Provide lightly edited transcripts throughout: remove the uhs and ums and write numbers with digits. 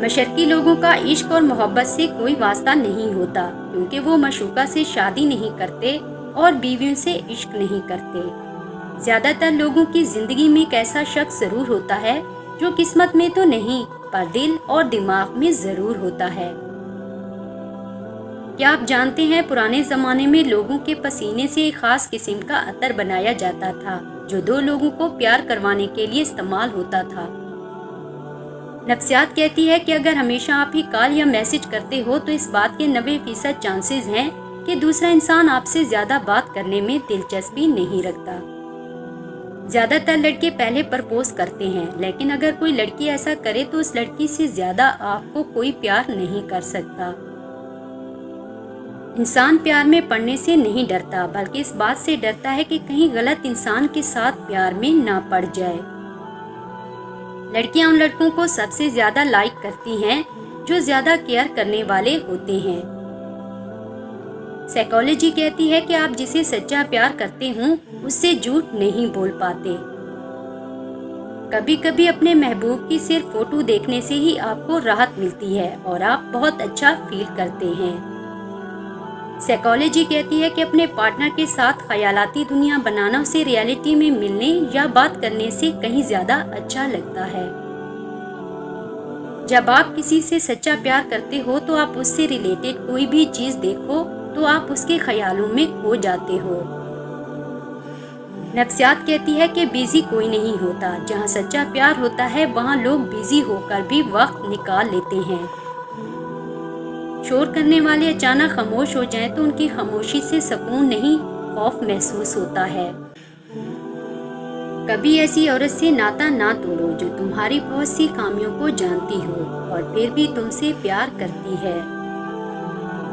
مشرقی لوگوں کا عشق اور محبت سے کوئی واسطہ نہیں ہوتا، کیونکہ وہ معشوقہ سے شادی نہیں کرتے اور بیویوں سے عشق نہیں کرتے۔ زیادہ تر لوگوں کی زندگی میں ایک ایسا شخص ضرور ہوتا ہے جو قسمت میں تو نہیں پر دل اور دماغ میں ضرور ہوتا ہے۔ کیا آپ جانتے ہیں پرانے زمانے میں لوگوں کے پسینے سے ایک خاص قسم کا عطر بنایا جاتا تھا جو دو لوگوں کو پیار کروانے کے لیے استعمال ہوتا تھا۔ نفسیات کہتی ہے کہ اگر ہمیشہ آپ ہی کال یا میسج کرتے ہو تو اس بات کے 90% چانسز ہیں کہ دوسرا انسان آپ سے زیادہ بات کرنے میں دلچسپی نہیں رکھتا۔ زیادہ تر لڑکے پہلے پرپوز کرتے ہیں، لیکن اگر کوئی لڑکی ایسا کرے تو اس لڑکی سے زیادہ آپ کو کوئی پیار نہیں کر سکتا۔ انسان پیار میں پڑنے سے نہیں ڈرتا، بلکہ اس بات سے ڈرتا ہے کہ کہیں غلط انسان کے ساتھ پیار میں نہ پڑ جائے۔ لڑکیاں ان لڑکوں کو سب سے زیادہ لائک کرتی ہیں جو زیادہ کیئر کرنے والے ہوتے ہیں۔ سائیکالوجی کہتی ہے کہ آپ جسے سچا پیار کرتے ہوں اس سے جھوٹ نہیں بول پاتے۔ کبھی کبھی اپنے محبوب کی صرف فوٹو دیکھنے سے ہی آپ کو راحت ملتی ہے اور آپ بہت اچھا فیل کرتے ہیں۔ سائیکالوجی کہتی ہے کہ اپنے پارٹنر کے ساتھ خیالاتی دنیا بنانا اسے ریئلٹی میں ملنے یا بات کرنے سے کہیں زیادہ اچھا لگتا ہے۔ جب آپ کسی سے سچا پیار کرتے ہو تو آپ اس سے ریلیٹڈ کوئی بھی چیز دیکھو تو آپ اس کے خیالوں میں کھو جاتے ہو۔ نفسیات کہتی ہے کہ بیزی کوئی نہیں ہوتا، جہاں سچا پیار ہوتا ہے وہاں لوگ بیزی ہو کر بھی وقت نکال لیتے ہیں۔ شور کرنے والے اچانک خاموش ہو جائیں تو ان کی خاموشی سے سکون نہیں، خوف محسوس ہوتا ہے۔ کبھی ایسی عورت سے ناتا نہ توڑو جو تمہاری بہت سی خامیوں کو جانتی ہو اور پھر بھی تم سے پیار کرتی ہے۔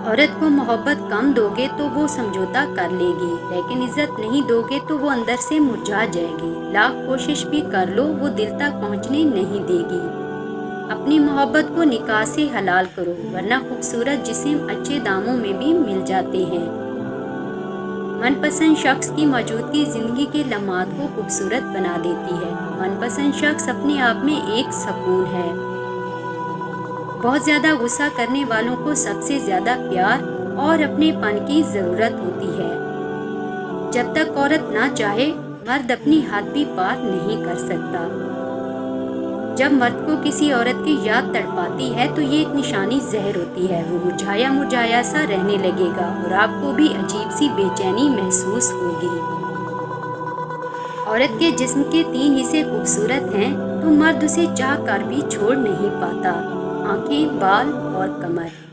عورت کو محبت کم دو گے تو وہ سمجھوتا کر لے گی، لیکن عزت نہیں دو گے تو وہ اندر سے مرجھا جائے گی۔ لاکھ کوشش بھی کر لو وہ دل تک پہنچنے نہیں دے گی۔ اپنی محبت کو نکاح سے حلال کرو، ورنہ خوبصورت جسم اچھے داموں میں بھی مل جاتے ہیں۔ من پسند شخص کی موجودگی زندگی کے لمحات کو خوبصورت بنا دیتی ہے۔ من پسند شخص اپنے آپ میں ایک سکون ہے۔ بہت زیادہ غصہ کرنے والوں کو سب سے زیادہ پیار اور اپنے پن کی ضرورت ہوتی ہے۔ جب تک عورت نہ چاہے مرد اپنی حد بھی پار نہیں کر سکتا۔ جب مرد کو کسی عورت کی یاد تڑپاتی ہے تو یہ ایک نشانی زہر ہوتی ہے، وہ مرجھایا مرجھایا سا رہنے لگے گا اور آپ کو بھی عجیب سی بے چینی محسوس ہوگی۔ عورت کے جسم کے 3 حصے خوبصورت ہیں تو مرد اسے چاہ کر بھی چھوڑ نہیں پاتا: آنکھیں، بال اور کمر۔